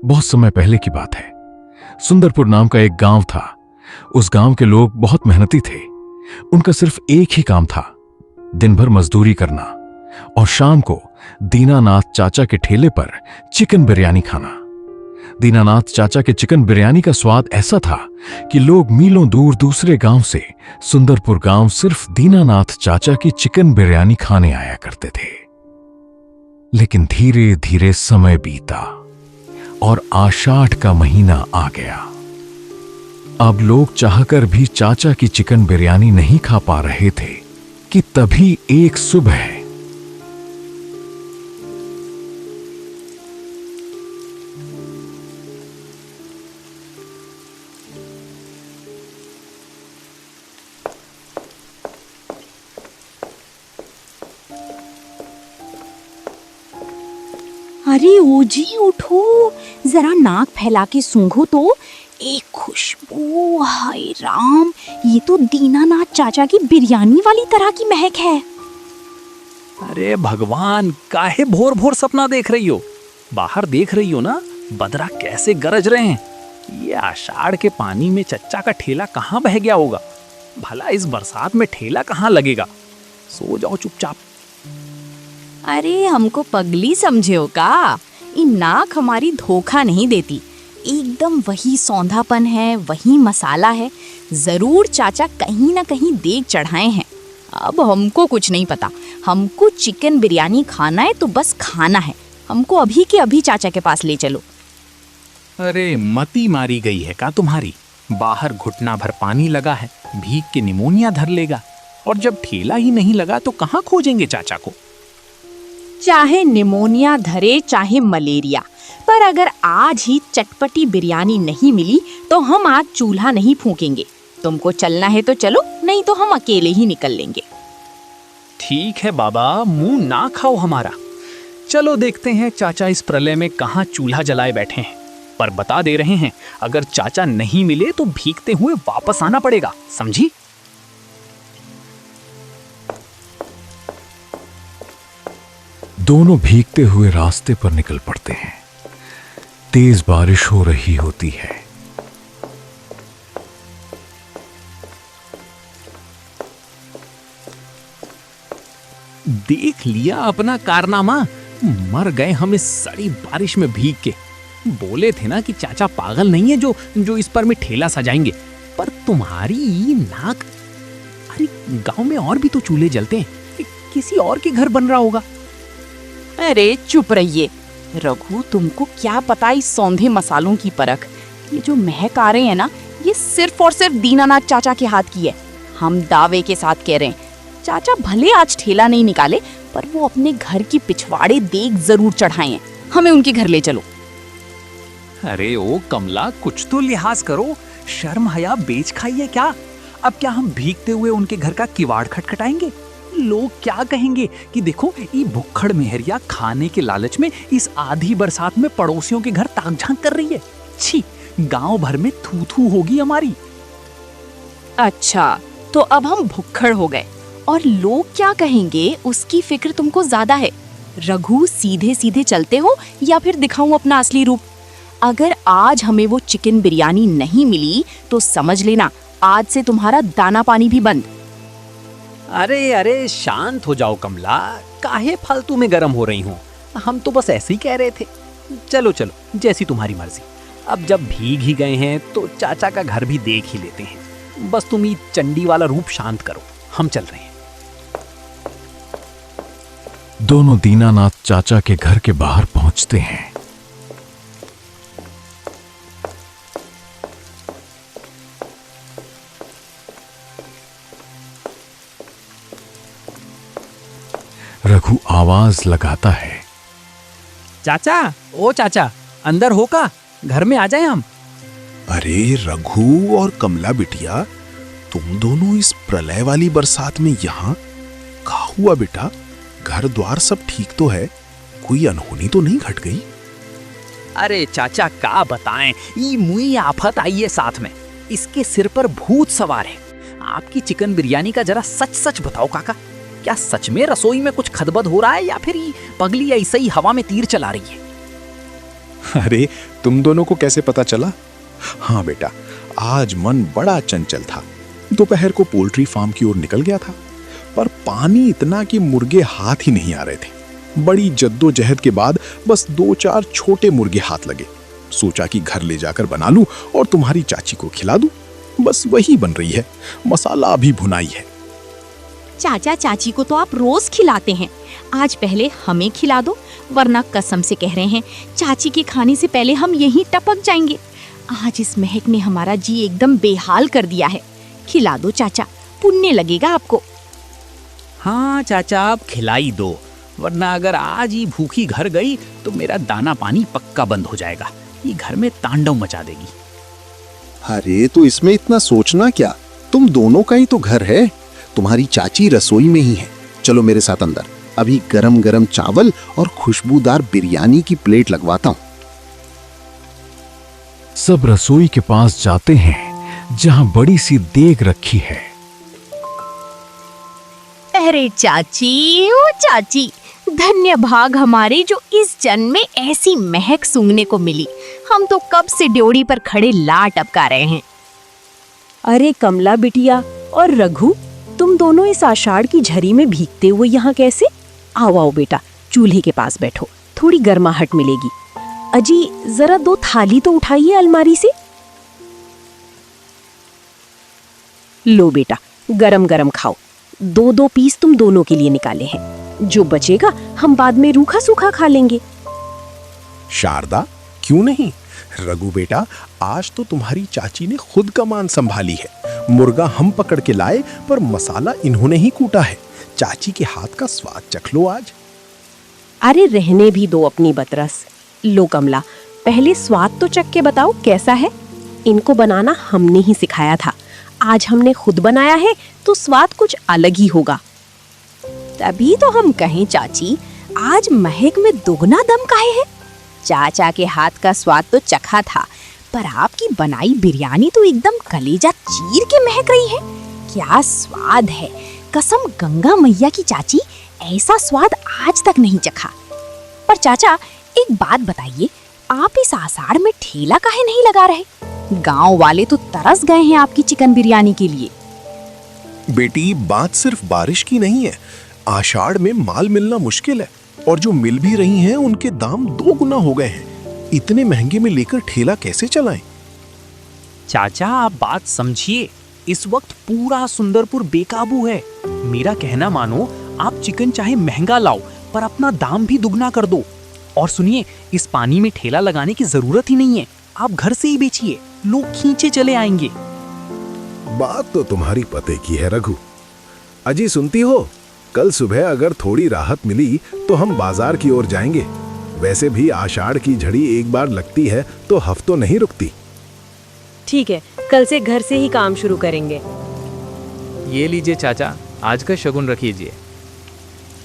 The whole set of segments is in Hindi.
बहुत समय पहले की बात है। सुंदरपुर नाम का एक गांव था। उस गांव के लोग बहुत मेहनती थे। उनका सिर्फ एक ही काम था, दिन भर मजदूरी करना और शाम को दीनानाथ चाचा के ठेले पर चिकन बिरयानी खाना। दीनानाथ चाचा के चिकन बिरयानी का स्वाद ऐसा था कि लोग मीलों दूर दूसरे गांव से सुंदरपुर गांव सिर्फ दीनानाथ चाचा की चिकन बिरयानी खाने आया करते थे। लेकिन धीरे धीरे समय बीता और आषाढ़ का महीना आ गया। अब लोग चाहकर भी चाचा की चिकन बिरयानी नहीं खा पा रहे थे कि तभी एक सुबह अरे ओजी उठो, जरा नाक फैला के सूंघो तो। एक खुशबू, हाय राम, ये तो दीनानाथ चाचा की बिरयानी वाली तरह की महक है। अरे भगवान, काहे भोर भोर सपना देख रही हो? बाहर देख रही हो ना, बदरा कैसे गरज रहे हैं। ये आषाढ़ के पानी में चच्चा का ठेला कहाँ बह गया होगा? भला इस बरसात में ठेला कहाँ लगेगा? सो जाओ चुपचाप। अरे हमको पगली समझे हो का? ये नाक हमारी धोखा नहीं देती। एकदम वही सौंधापन है, वही मसाला है। जरूर चाचा कहीं ना कहीं देग चढ़ाए हैं। अब हमको कुछ नहीं पता, हमको चिकन बिरयानी खाना है तो बस खाना है। हमको अभी के अभी चाचा के पास ले चलो। अरे मती मारी गई है का तुम्हारी? बाहर घुटना भर पानी लगा है, भीग के निमोनिया धर लेगा। और जब ठेला ही नहीं लगा तो कहाँ खोजेंगे चाचा को? चाहे निमोनिया धरे चाहे मलेरिया, पर अगर आज ही चटपटी बिरयानी नहीं मिली तो हम आज चूल्हा नहीं फूकेंगे। तुमको चलना है तो चलो, नहीं तो हम अकेले ही निकल लेंगे। ठीक है बाबा, मुंह ना खाओ हमारा। चलो देखते हैं चाचा इस प्रलय में कहाँ चूल्हा जलाए बैठे हैं। पर बता दे रहे हैं, अगर चाचा नहीं मिले तो भीगते हुए वापस आना पड़ेगा, समझी? दोनों भीगते हुए रास्ते पर निकल पड़ते हैं। तेज बारिश हो रही होती है। देख लिया अपना कारनामा, मर गए हम इस सड़ी बारिश में भीग के। बोले थे ना कि चाचा पागल नहीं है जो इस पर में ठेला सजाएंगे। पर तुम्हारी नाक, अरे गांव में और भी तो चूल्हे जलते हैं, किसी और के घर बन रहा होगा। अरे चुप रहिए रघु, तुमको क्या पता इस सौंधे मसालों की परख। ये जो महक आ रहे हैं ना, ये सिर्फ और सिर्फ दीनानाथ चाचा के हाथ की है। हम दावे के साथ कह रहे हैं, चाचा भले आज ठेला नहीं निकाले, पर वो अपने घर की पिछवाड़े देग जरूर चढ़ाए हैं। हमें उनके घर ले चलो। अरे ओ कमला, कुछ तो लिहाज करो, शर्म हया बेच खाई है क्या? अब क्या हम भीगते हुए उनके घर का किवाड़ खटखटाएंगे? लोग क्या कहेंगे कि देखो ये भुक्खड़ मेहरिया खाने के लालच में इस आधी बरसात में पड़ोसियों के घर ताक झांक कर रही है। छी, गांव भर में थू थू होगी हमारी। अच्छा, तो अब हम भुक्खड़ हो गए और लोग क्या कहेंगे उसकी फिक्र तुमको ज्यादा है। रघु, सीधे सीधे चलते हो या फिर दिखाऊं अपना असली रूप? अगर आज हमें वो चिकन बिरयानी नहीं मिली तो समझ लेना आज से तुम्हारा दाना पानी भी बंद। अरे अरे शांत हो जाओ कमला, काहे फालतू में गर्म हो रही हूँ? हम तो बस ऐसे ही कह रहे थे। चलो चलो, जैसी तुम्हारी मर्जी। अब जब भीग ही गए हैं तो चाचा का घर भी देख ही लेते हैं। बस तुम ये चंडी वाला रूप शांत करो, हम चल रहे हैं। दोनों दीनानाथ चाचा के घर के बाहर पहुंचते हैं। रघु आवाज लगाता है, चाचा, ओ चाचा, अंदर हो का? घर में आ जाए हम। अरे रघु और कमला बिटिया, तुम दोनों इस प्रलय वाली बरसात में यहाँ? क्या हुआ बेटा? घर द्वार सब ठीक तो है? कोई अनहोनी तो नहीं घट गई? अरे चाचा का बताएं, ये मुई आफत आई है साथ में। इसके सिर पर भूत सवार है। आपकी चिकन बिरयानी का जरा सच सच बताओ काका, क्या सच में रसोई में कुछ खदबद हो रहा है या फिर ये पगली ऐसे ही हवा में तीर चला रही है? अरे तुम दोनों को कैसे पता चला? हाँ बेटा, आज मन बड़ा चंचल था। दोपहर को पोल्ट्री फार्म की ओर निकल गया था, पर पानी इतना कि मुर्गे हाथ ही नहीं आ रहे थे। बड़ी जद्दोजहद के बाद बस 2-4 छोटे मुर्गे हाथ लगे। सोचा कि घर ले जाकर बना लूं और तुम्हारी चाची को खिला दूं। बस वही बन रही है, मसाला अभी भुनाई है। चाचा चाची को तो आप रोज खिलाते हैं, आज पहले हमें खिला दो, वरना कसम से कह रहे हैं चाची के खाने से पहले हम यहीं टपक जाएंगे। आज इस महक ने हमारा जी एकदम बेहाल कर दिया है। खिला दो चाचा, पुण्य लगेगा आपको। हाँ चाचा, आप खिलाई दो, वरना अगर आज ही भूखी घर गई तो मेरा दाना पानी पक्का बंद हो जाएगा। ये घर में तांडव मचा देगी। अरे तो इसमें इतना सोचना क्या, तुम दोनों का ही तो घर है। तुम्हारी चाची रसोई में ही है। चलो मेरे साथ अंदर, अभी गरम गरम चावल और खुशबूदार बिरयानी की प्लेट लगवाता हूँ। सब रसोई के पास जाते हैं जहां बड़ी सी देग रखी है। अरे चाची, ओ चाची, धन्य भाग हमारे जो इस जन्म में ऐसी महक सूंघने को मिली। हम तो कब से ड्योढ़ी पर खड़े लाट टपका रहे हैं। अरे कमला बिटिया और रघु, तुम दोनों इस आषाढ़ की झरी में भीगते हुए यहाँ कैसे? आओ आओ बेटा, चूल्हे के पास बैठो, थोड़ी गर्माहट मिलेगी। अजी जरा 2 थाली तो उठाइए अलमारी से। लो बेटा, गरम गरम खाओ। 2-2 पीस तुम दोनों के लिए निकाले हैं, जो बचेगा हम बाद में रूखा सूखा खा लेंगे। शारदा, क्यों नहीं? रघु बेटा, आज तो तुम्हारी चाची ने खुद कमान संभाली है। मुर्गा हम पकड़ के लाए, पर मसाला इन्होंने ही कूटा है। चाची के हाथ का स्वाद चख लो आज। अरे रहने भी दो अपनी बतरस। लो कमला, पहले स्वाद तो चख के बताओ कैसा है। इनको बनाना हमने ही सिखाया था, आज हमने खुद बनाया है तो स्वाद कुछ अलग ही होगा। तभी तो हम कहें चाची, आज महक में दुगना दम काहे है। चाचा के हाथ का स्वाद तो चखा था, पर आपकी बनाई बिरयानी तो एकदम कलेजा चीर के महक रही है। क्या स्वाद है, कसम गंगा मैया की चाची, ऐसा स्वाद आज तक नहीं चखा। पर चाचा एक बात बताइए, आप इस आषाढ़ में ठेला काहे नहीं लगा रहे? गांव वाले तो तरस गए हैं आपकी चिकन बिरयानी के लिए। बेटी, बात सिर्फ बारिश की नहीं है। आषाढ़ में माल मिलना मुश्किल है, और जो मिल भी रही हैं उनके दाम 2 गुना हो गए हैं। इतने महंगे में लेकर ठेला कैसे चलाएं? चाचा आप बात समझिए, इस वक्त पूरा सुंदरपुर बेकाबू है। मेरा कहना मानो, आप चिकन चाहे महंगा लाओ, पर अपना दाम भी दुगना कर दो। और सुनिए, इस पानी में ठेला लगाने की जरूरत ही नहीं है, आप घर से ही बेचिए, लोग खींचे चले आएंगे। बात तो तुम्हारी पते की है रघु। अजी सुनती हो, कल सुबह अगर थोड़ी राहत मिली तो हम बाजार की ओर जाएंगे। वैसे भी आषाढ़ की झड़ी एक बार लगती है तो हफ्तों नहीं रुकती। ठीक है, कल से घर से ही काम शुरू करेंगे। ये लीजिए चाचा, आज का शगुन रख लीजिए।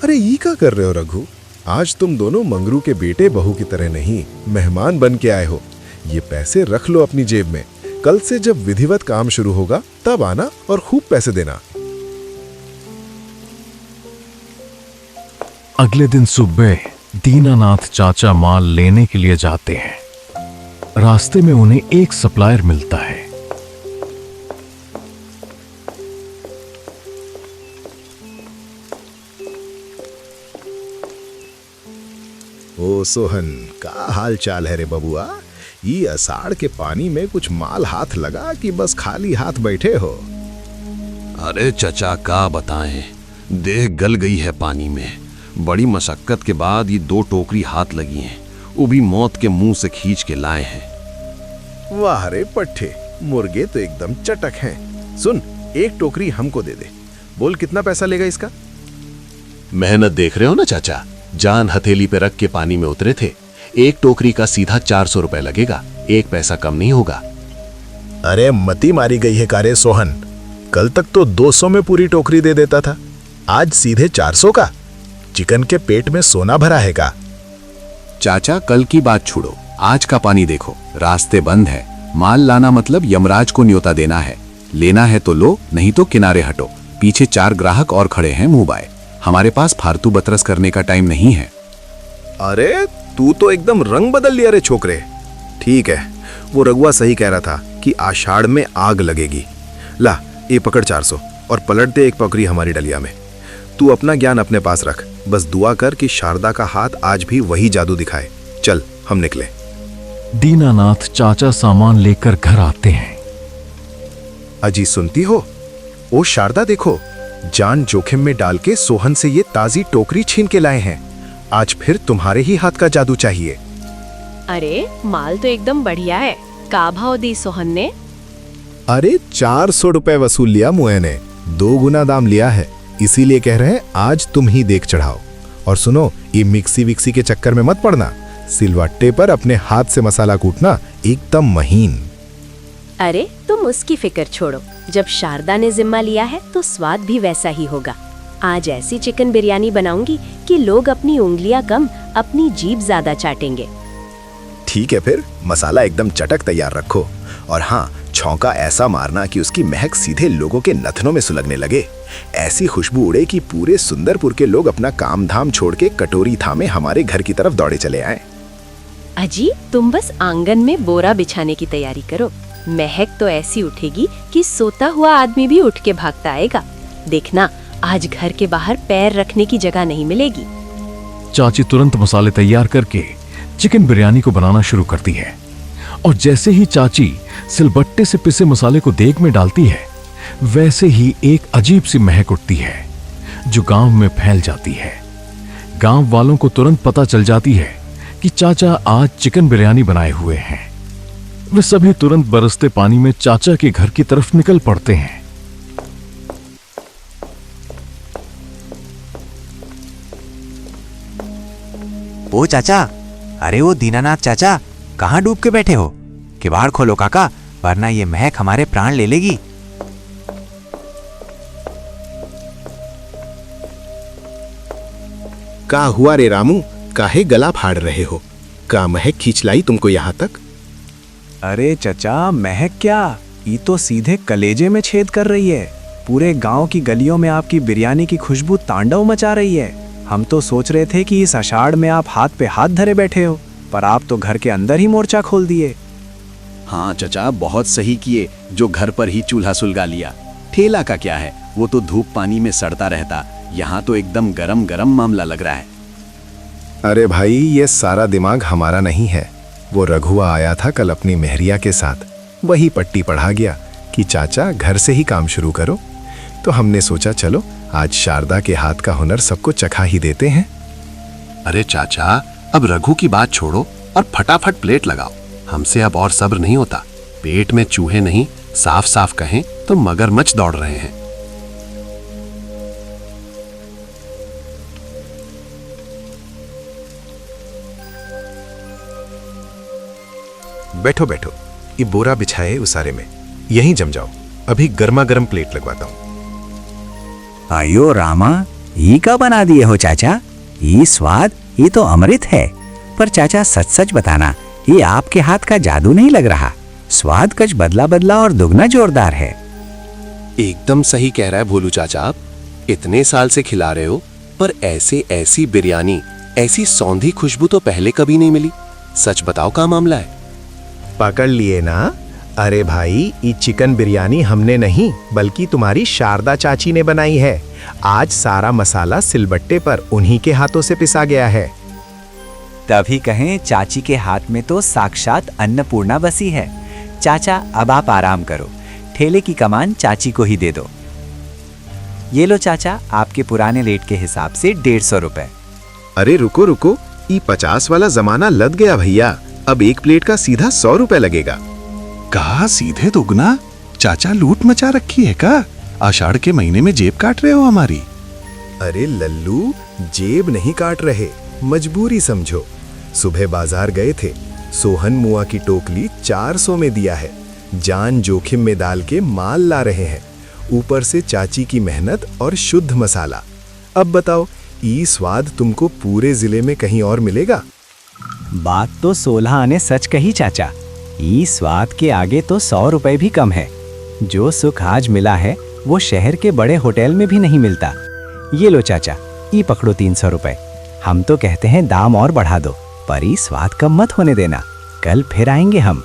अरे ये क्या कर रहे हो रघु? आज तुम दोनों मंगरू के बेटे बहू की तरह नहीं, मेहमान बन के आए हो। ये पैसे रख लो अपनी जेब में। कल से जब विधिवत काम शुरू होगा तब आना और खूब पैसे देना। अगले दिन सुबह दीनानाथ चाचा माल लेने के लिए जाते हैं। रास्ते में उन्हें एक सप्लायर मिलता है। ओ सोहन, का हाल चाल है रे बबुआ? ये अषाढ़ के पानी में कुछ माल हाथ लगा कि बस खाली हाथ बैठे हो? अरे चचा का बताएं, देह गल गई है पानी में। बड़ी मशक्कत के बाद ये 2 टोकरी हाथ लगी हैं, वो भी मौत के मुंह से खींच के लाए हैं। वाह रे पट्टे, मुर्गे तो एकदम चटक हैं। सुन, 1 टोकरी हमको दे दे। बोल कितना पैसा लेगा इसका? मेहनत देख रहे हो ना चाचा, जान हथेली पे रख के पानी में उतरे थे। 1 टोकरी का सीधा 400 रुपए लगेगा, 1 पैसा कम नहीं होगा। अरे मती मारी गई है कारे सोहन, कल तक तो 200 में पूरी टोकरी दे देता था, आज सीधे 400 का। चिकन के पेट में सोना भरा है का? चाचा कल की बात छोड़ो, आज का पानी देखो, रास्ते बंद है। माल लाना मतलब यमराज को न्योता देना है। लेना है तो लो, नहीं तो किनारे हटो। पीछे 4 ग्राहक और खड़े हैं मुंह बाए। हमारे पास फालतू बतरस करने का टाइम नहीं है। अरे तू तो एकदम रंग बदल लिया रे छोकरे। ठीक है, वो रघुआ सही कह रहा था कि आषाढ़ में आग लगेगी। ला ये पकड़ 400 और पलट दे एक पकड़ी हमारी डलिया में। तू अपना ज्ञान अपने पास रख, बस दुआ कर कि शारदा का हाथ आज भी वही जादू दिखाए। चल हम निकले। दीनानाथ चाचा सामान लेकर घर आते हैं। अजी सुनती हो? ओ शारदा देखो, जान जोखिम में डाल के सोहन से ये ताजी टोकरी छीन के लाए हैं। आज फिर तुम्हारे ही हाथ का जादू चाहिए। अरे माल तो एकदम बढ़िया है। का भाव दी सोहन ने? अरे 400 रुपए वसूल लिया मुए ने, 2 गुना दाम लिया है। इसीलिए कह रहे हैं आज तुम ही देख चढ़ाओ। और सुनो, ये मिक्सी विक्सी के चक्कर में मत पड़ना। सिलवट्टे पर अपने हाथ से मसाला कूटना, एकदम महीन। अरे तुम उसकी फिक्र छोड़ो, जब शारदा ने जिम्मा लिया है तो स्वाद भी वैसा ही होगा। आज ऐसी चिकन बिरयानी बनाऊंगी कि लोग अपनी उंगलियां कम अपनी जीभ ज्यादा चाटेंगे। ठीक है, फिर मसाला एकदम चटक तैयार रखो। और हाँ, छौंका ऐसा मारना कि उसकी महक सीधे लोगों के नथनों में सुलगने लगे। ऐसी खुशबू उड़े कि पूरे सुंदरपुर के लोग अपना काम धाम छोड़ के कटोरी थामे हमारे घर की तरफ दौड़े चले आए। अजी तुम बस आंगन में बोरा बिछाने की तैयारी करो। महक तो ऐसी उठेगी कि सोता हुआ आदमी भी उठ के भागता आएगा। देखना, आज घर के बाहर पैर रखने की जगह नहीं मिलेगी। चाची तुरंत मसाले तैयार करके चिकन बिरयानी को बनाना शुरू करती है। और जैसे ही चाची सिलबट्टे से पिसे मसाले को देग में डालती है, वैसे ही एक अजीब सी महक उठती है जो गांव में फैल जाती है। गांव वालों को तुरंत पता चल जाती है कि चाचा आज चिकन बिरयानी बनाए हुए हैं। वे सभी तुरंत बरसते पानी में चाचा के घर की तरफ निकल पड़ते हैं। ओ चाचा, अरे वो दीनानाथ चाचा, कहाँ डूब के बैठे हो? किवाड़ खोलो काका, वरना ये महक हमारे प्राण ले लेगी। का हुआ रे रामू, काहे गला फाड़ रहे हो? का महक खींच लाई तुमको यहाँ तक? अरे चचा, महक क्या, ये तो सीधे कलेजे में छेद कर रही है। पूरे गांव की गलियों में आपकी बिरयानी की खुशबू तांडव मचा रही है। हम तो सोच रहे थे कि इस आषाढ़ में आप हाथ पे हाथ धरे बैठे हो, पर आप तो घर के अंदर ही मोर्चा खोल दिए। हाँ चचा, बहुत सही किए जो घर पर ही चूल्हा सुलगा लिया। ठेला का क्या है, वो तो धूप पानी में सड़ता रहता। यहाँ तो एकदम गरम गरम मामला लग रहा है। अरे भाई, ये सारा दिमाग हमारा नहीं है। वो रघुआ आया था कल अपनी मेहरिया के साथ, वही पट्टी पढ़ा गया कि चाचा घर से ही काम शुरू करो। तो हमने सोचा चलो आज शारदा के हाथ का हुनर सबको चखा ही देते हैं। अरे चाचा, अब रघु की बात छोड़ो और फटाफट प्लेट लगाओ। हमसे अब और सब्र नहीं होता। पेट में चूहे नहीं, साफ साफ कहें तो मगरमच्छ दौड़ रहे हैं। बैठो बैठो, ये बोरा बिछाए उसारे में, यहीं जम जाओ। अभी गर्मा गर्म प्लेट लगवाता हूँ। आयो रामा, ये का बना दिए हो चाचा? ये स्वाद, ये तो अमृत है। पर चाचा सच सच बताना, ये आपके हाथ का जादू नहीं लग रहा। स्वाद कुछ बदला बदला और दुगना जोरदार है। एकदम सही कह रहा है भोलू चाचा। आप इतने साल से खिला रहे हो, पर ऐसी बिरयानी, ऐसी सौंधी खुशबू तो पहले कभी नहीं मिली। सच बताओ, क्या मामला है? पकड़ लिए ना? अरे भाई, ये चिकन बिरयानी हमने नहीं बल्कि तुम्हारी शारदा चाची ने बनाई है। आज सारा मसाला सिलबट्टे पर उन्हीं के हाथों से पिसा गया है। तभी कहें चाची के हाथ में तो साक्षात अन्नपूर्णा बसी है। चाचा अब आप आराम करो, ठेले की कमान चाची को ही दे दो। ये लो चाचा, आपके पुराने रेट के हिसाब से 150 रुपए। अरे रुको रुको, ये 50 वाला जमाना लद गया भैया। अब एक प्लेट का सीधा 100 रुपए लगेगा। कहा सीधे दुगना? चाचा लूट मचा रखी है का? आषाढ़ के महीने में जेब काट रहे हो हमारी? अरे लल्लू, जेब नहीं काट रहे, मजबूरी समझो। सुबह बाजार गए थे, सोहन मुआ की टोकली 400 में दिया है। जान जोखिम में डाल के माल ला रहे हैं, ऊपर से चाची की मेहनत और शुद्ध मसाला। अब बताओ, ये स्वाद तुमको पूरे जिले में कहीं और मिलेगा? बात तो 16 आने सच कही चाचा। ये स्वाद के आगे तो 100 रुपए भी कम है। जो सुख आज मिला है वो शहर के बड़े होटल में भी नहीं मिलता। ये लो चाचा, ये पकड़ो 300 रुपए। हम तो कहते हैं दाम और बढ़ा दो, पर इस स्वाद कम मत होने देना, कल फिर आएंगे हम।